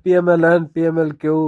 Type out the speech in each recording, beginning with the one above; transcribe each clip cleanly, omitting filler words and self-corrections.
PMLN, PMLQ,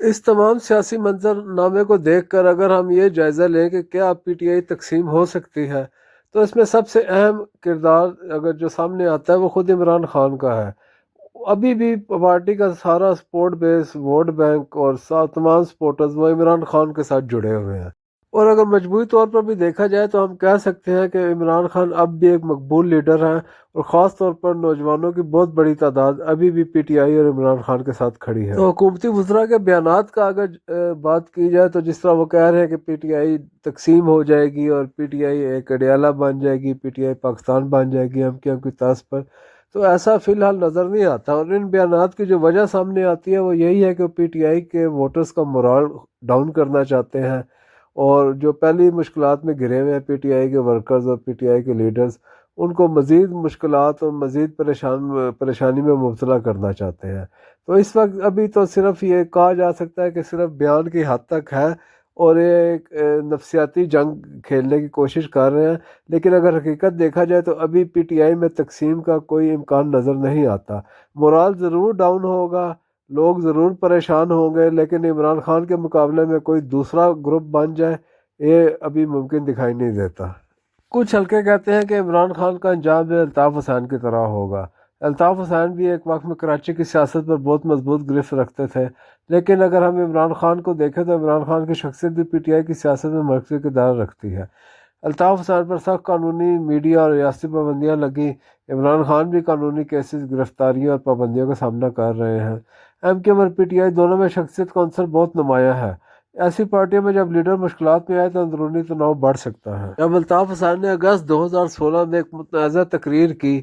اس تمام سیاسی منظر نامے کو دیکھ کر اگر ہم یہ جائزہ لیں کہ کیا پی ٹی آئی تقسیم ہو سکتی ہے، تو اس میں سب سے اہم کردار اگر جو سامنے آتا ہے وہ خود عمران خان کا ہے۔ ابھی بھی پارٹی کا سارا سپورٹ بیس، ووٹ بینک اور تمام سپورٹرز وہ عمران خان کے ساتھ جڑے ہوئے ہیں۔ اور اگر مجموعی طور پر بھی دیکھا جائے تو ہم کہہ سکتے ہیں کہ عمران خان اب بھی ایک مقبول لیڈر ہیں، اور خاص طور پر نوجوانوں کی بہت بڑی تعداد ابھی بھی پی ٹی آئی اور عمران خان کے ساتھ کھڑی ہے۔ تو حکومتی وزراء کے بیانات کا اگر بات کی جائے تو جس طرح وہ کہہ رہے ہیں کہ پی ٹی آئی تقسیم ہو جائے گی اور پی ٹی آئی ایک اڈیالہ بن جائے گی، پی ٹی آئی پاکستان بن جائے گی ایم کیو ایم کی طرز پر، تو ایسا فی الحال نظر نہیں آتا۔ اور ان بیانات کی جو وجہ سامنے آتی ہے وہ یہی ہے کہ پی ٹی آئی کے ووٹرز کا مورال ڈاؤن کرنا چاہتے ہیں، اور جو پہلی مشکلات میں گھرے ہوئے ہیں پی ٹی آئی کے ورکرز اور پی ٹی آئی کے لیڈرز، ان کو مزید مشکلات اور مزید پریشانی میں مبتلا کرنا چاہتے ہیں۔ تو اس وقت ابھی تو صرف یہ کہا جا سکتا ہے کہ صرف بیان کی حد تک ہے، اور یہ ایک نفسیاتی جنگ کھیلنے کی کوشش کر رہے ہیں، لیکن اگر حقیقت دیکھا جائے تو ابھی پی ٹی آئی میں تقسیم کا کوئی امکان نظر نہیں آتا۔ مورال ضرور ڈاؤن ہوگا، لوگ ضرور پریشان ہوں گے، لیکن عمران خان کے مقابلے میں کوئی دوسرا گروپ بن جائے یہ ابھی ممکن دکھائی نہیں دیتا۔ کچھ حلقے کہتے ہیں کہ عمران خان کا انجام بھی الطاف حسین کی طرح ہوگا۔ الطاف حسین بھی ایک وقت میں کراچی کی سیاست پر بہت مضبوط گرفت رکھتے تھے، لیکن اگر ہم عمران خان کو دیکھیں تو عمران خان کی شخصیت بھی پی ٹی آئی کی سیاست میں مرکزی کردار رکھتی ہے۔ الطاف حسین پر سخت قانونی، میڈیا اور ریاستی پابندیاں لگیں، عمران خان بھی قانونی کیسز، گرفتاریوں اور پابندیوں کا سامنا کر رہے ہیں۔ ایم کیو ایم اور پی ٹی آئی دونوں میں شخصیت کا عنصر بہت نمایاں ہے۔ ایسی پارٹیوں میں جب لیڈر مشکلات میں آئے تو اندرونی تناؤ بڑھ سکتا ہے۔ جب الطاف حسین نے اگست 2016 میں ایک متنازع تقریر کی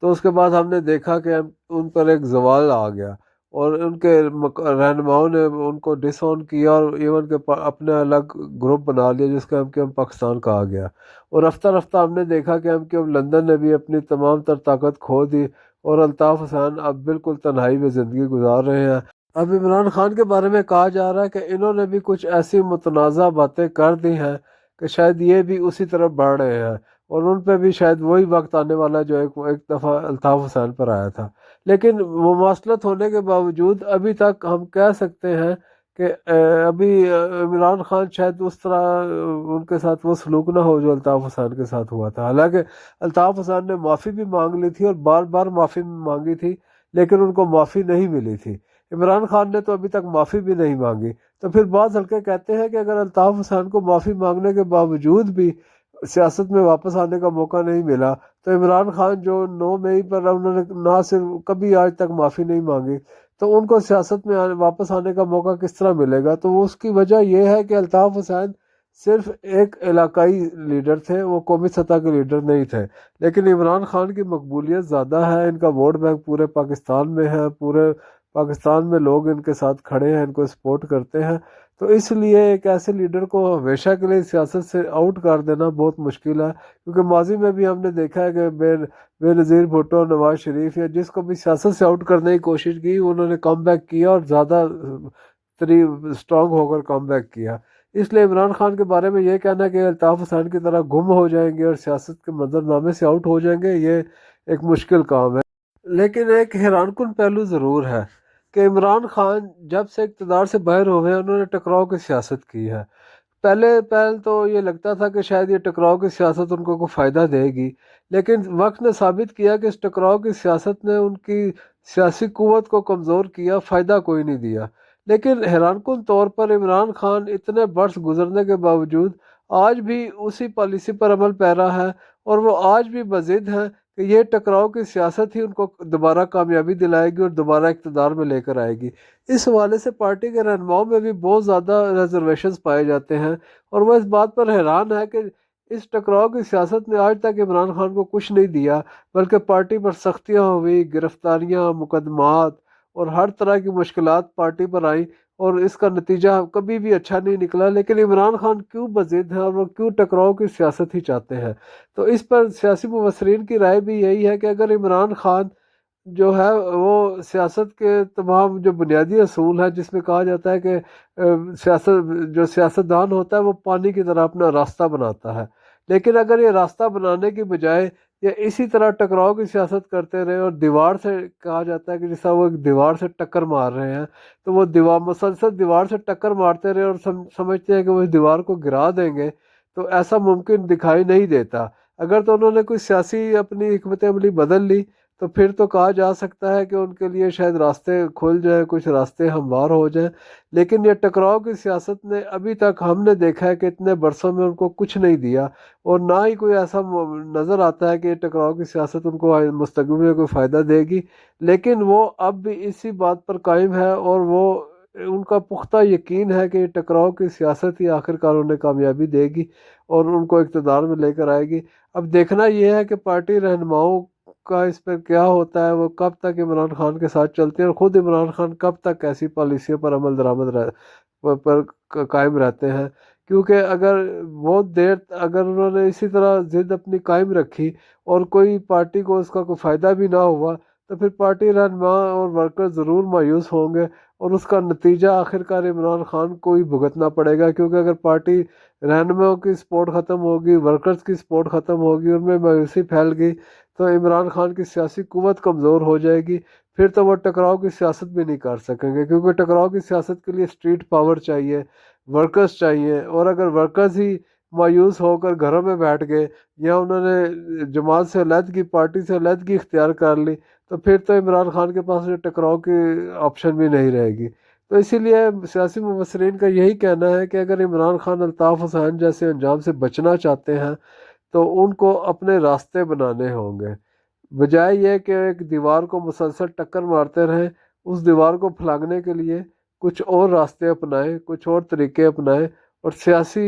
تو اس کے بعد ہم نے دیکھا کہ ان پر ایک زوال آ گیا، اور ان کے رہنماؤں نے ان کو ڈس آن کیا، اور ایون کے اپنے الگ گروپ بنا لیا جس کو ایم کیو ایم پاکستان کہا گیا۔ اور رفتہ رفتہ ہم نے دیکھا کہ ایم کیو ایم لندن نے بھی اپنی تمام تر طاقت کھو دی، اور الطاف حسین اب بالکل تنہائی میں زندگی گزار رہے ہیں۔ اب عمران خان کے بارے میں کہا جا رہا ہے کہ انہوں نے بھی کچھ ایسی متنازع باتیں کر دی ہیں کہ شاید یہ بھی اسی طرف بڑھ رہے ہیں، اور ان پہ بھی شاید وہی وقت آنے والا جو ایک دفعہ الطاف حسین پر آیا تھا۔ لیکن مماثلت ہونے کے باوجود ابھی تک ہم کہہ سکتے ہیں کہ ابھی عمران خان شاید اس طرح ان کے ساتھ وہ سلوک نہ ہو جو الطاف حسین کے ساتھ ہوا تھا۔ حالانکہ الطاف حسین نے معافی بھی مانگ لی تھی اور بار بار معافی مانگی تھی، لیکن ان کو معافی نہیں ملی تھی۔ عمران خان نے تو ابھی تک معافی بھی نہیں مانگی۔ تو پھر بعض حلقے کہتے ہیں کہ اگر الطاف حسین کو معافی مانگنے کے باوجود بھی سیاست میں واپس آنے کا موقع نہیں ملا، تو عمران خان جو 9 مئی پر انہوں نے نہ صرف کبھی آج تک معافی نہیں مانگی، تو ان کو سیاست میں واپس آنے کا موقع کس طرح ملے گا؟ تو اس کی وجہ یہ ہے کہ الطاف حسین صرف ایک علاقائی لیڈر تھے، وہ قومی سطح کے لیڈر نہیں تھے۔ لیکن عمران خان کی مقبولیت زیادہ ہے، ان کا ووٹ بینک پورے پاکستان میں ہے، پورے پاکستان میں لوگ ان کے ساتھ کھڑے ہیں، ان کو سپورٹ کرتے ہیں۔ تو اس لیے ایک ایسے لیڈر کو ہمیشہ کے لیے سیاست سے آؤٹ کر دینا بہت مشکل ہے، کیونکہ ماضی میں بھی ہم نے دیکھا ہے کہ بے نظیر بھٹو، نواز شریف یا جس کو بھی سیاست سے آؤٹ کرنے کی کوشش کی انہوں نے کم بیک کیا، اور زیادہ اسٹرانگ ہو کر کم بیک کیا۔ اس لیے عمران خان کے بارے میں یہ کہنا کہ الطاف حسین کی طرح گم ہو جائیں گے اور سیاست کے منظرنامے سے آؤٹ ہو جائیں گے، یہ ایک مشکل کام ہے۔ لیکن ایک حیران کن پہلو ضرور ہے کہ عمران خان جب سے اقتدار سے باہر ہوئے ہیں انہوں نے ٹکراؤ کی سیاست کی ہے۔ پہل تو یہ لگتا تھا کہ شاید یہ ٹکراؤ کی سیاست ان کو کوئی فائدہ دے گی، لیکن وقت نے ثابت کیا کہ اس ٹکراؤ کی سیاست نے ان کی سیاسی قوت کو کمزور کیا، فائدہ کوئی نہیں دیا۔ لیکن حیران کن طور پر عمران خان اتنے برس گزرنے کے باوجود آج بھی اسی پالیسی پر عمل پیرا ہے، اور وہ آج بھی بضد ہیں کہ یہ ٹکراؤ کی سیاست ہی ان کو دوبارہ کامیابی دلائے گی اور دوبارہ اقتدار میں لے کر آئے گی۔ اس حوالے سے پارٹی کے رہنماؤں میں بھی بہت زیادہ ریزرویشنز پائے جاتے ہیں، اور وہ اس بات پر حیران ہے کہ اس ٹکراؤ کی سیاست نے آج تک عمران خان کو کچھ نہیں دیا، بلکہ پارٹی پر سختیاں ہوئی، گرفتاریاں، مقدمات اور ہر طرح کی مشکلات پارٹی پر آئیں، اور اس کا نتیجہ کبھی بھی اچھا نہیں نکلا۔ لیکن عمران خان کیوں بضد ہیں اور وہ کیوں ٹکراؤ کی سیاست ہی چاہتے ہیں؟ تو اس پر سیاسی مبصرین کی رائے بھی یہی ہے کہ اگر عمران خان جو ہے وہ سیاست کے تمام جو بنیادی اصول ہیں، جس میں کہا جاتا ہے کہ سیاستدان ہوتا ہے وہ پانی کی طرح اپنا راستہ بناتا ہے، لیکن اگر یہ راستہ بنانے کی بجائے یا اسی طرح ٹکراؤ کی سیاست کرتے رہے اور دیوار سے کہا جاتا ہے کہ جس طرح وہ ایک دیوار سے ٹکر مار رہے ہیں تو وہ دیوار مسلسل دیوار سے ٹکر مارتے رہے اور سمجھتے ہیں کہ وہ اس دیوار کو گرا دیں گے، تو ایسا ممکن دکھائی نہیں دیتا۔ اگر تو انہوں نے کوئی سیاسی اپنی حکمت عملی بدل لی تو پھر تو کہا جا سکتا ہے کہ ان کے لیے شاید راستے کھل جائیں، کچھ راستے ہموار ہو جائیں، لیکن یہ ٹکراؤ کی سیاست نے ابھی تک ہم نے دیکھا ہے کہ اتنے برسوں میں ان کو کچھ نہیں دیا، اور نہ ہی کوئی ایسا نظر آتا ہے کہ یہ ٹکراؤ کی سیاست ان کو مستقبل میں کوئی فائدہ دے گی۔ لیکن وہ اب بھی اسی بات پر قائم ہے، اور وہ ان کا پختہ یقین ہے کہ یہ ٹکراؤ کی سیاست ہی آخرکار انہیں کامیابی دے گی اور ان کو اقتدار میں لے کر آئے گی۔ اب دیکھنا یہ ہے کہ پارٹی رہنماؤں کا اس پر کیا ہوتا ہے، وہ کب تک عمران خان کے ساتھ چلتے ہیں، اور خود عمران خان کب تک ایسی پالیسیوں پر عمل درآمد پر قائم رہتے ہیں، کیونکہ اگر بہت دیر اگر انہوں نے اسی طرح ضد اپنی قائم رکھی اور کوئی پارٹی کو اس کا کوئی فائدہ بھی نہ ہوا تو پھر پارٹی رہنما اور ورکر ضرور مایوس ہوں گے، اور اس کا نتیجہ آخرکار عمران خان کو ہی بھگتنا پڑے گا، کیونکہ اگر پارٹی رہنماؤں کی سپورٹ ختم ہوگی، ورکرز کی سپورٹ ختم ہوگی، ان میں مایوسی پھیل گئی تو عمران خان کی سیاسی قوت کمزور ہو جائے گی، پھر تو وہ ٹکراؤ کی سیاست بھی نہیں کر سکیں گے، کیونکہ ٹکراؤ کی سیاست کے لیے اسٹریٹ پاور چاہیے، ورکرز چاہیے، اور اگر ورکرز ہی مایوس ہو کر گھروں میں بیٹھ گئے یا انہوں نے جماعت سے علیحدگی، پارٹی سے علیحدگی اختیار کر لی تو پھر تو عمران خان کے پاس ٹکراؤ کی آپشن بھی نہیں رہے گی۔ تو اسی لیے سیاسی مبصرین کا یہی کہنا ہے کہ اگر عمران خان الطاف حسین جیسے انجام سے بچنا چاہتے ہیں تو ان کو اپنے راستے بنانے ہوں گے، بجائے یہ کہ ایک دیوار کو مسلسل ٹکر مارتے رہیں۔ اس دیوار کو پھلانگنے کے لیے کچھ اور راستے اپنائیں، کچھ اور طریقے اپنائیں، اور سیاسی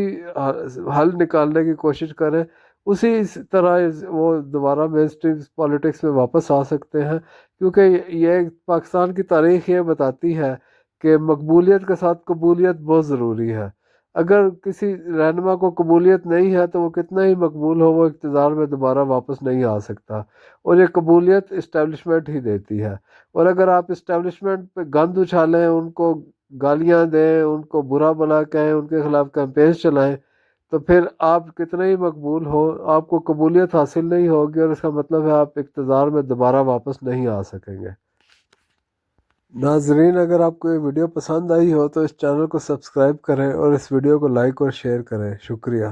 حل نکالنے کی کوشش کریں، اسی طرح وہ دوبارہ مین اسٹریم پالیٹکس میں واپس آ سکتے ہیں، کیونکہ یہ پاکستان کی تاریخ یہ بتاتی ہے کہ مقبولیت کے ساتھ قبولیت بہت ضروری ہے۔ اگر کسی رہنما کو قبولیت نہیں ہے تو وہ کتنا ہی مقبول ہو، وہ اقتدار میں دوبارہ واپس نہیں آ سکتا، اور یہ قبولیت اسٹیبلشمنٹ ہی دیتی ہے۔ اور اگر آپ اسٹیبلشمنٹ پہ گند اچھالیں، ان کو گالیاں دیں، ان کو برا بھلا کہیں، ان کے خلاف کیمپینز چلائیں، تو پھر آپ کتنے ہی مقبول ہو، آپ کو قبولیت حاصل نہیں ہوگی، اور اس کا مطلب ہے آپ اقتدار میں دوبارہ واپس نہیں آ سکیں گے۔ ناظرین، اگر آپ کو یہ ویڈیو پسند آئی ہو تو اس چینل کو سبسکرائب کریں اور اس ویڈیو کو لائک اور شیئر کریں۔ شکریہ۔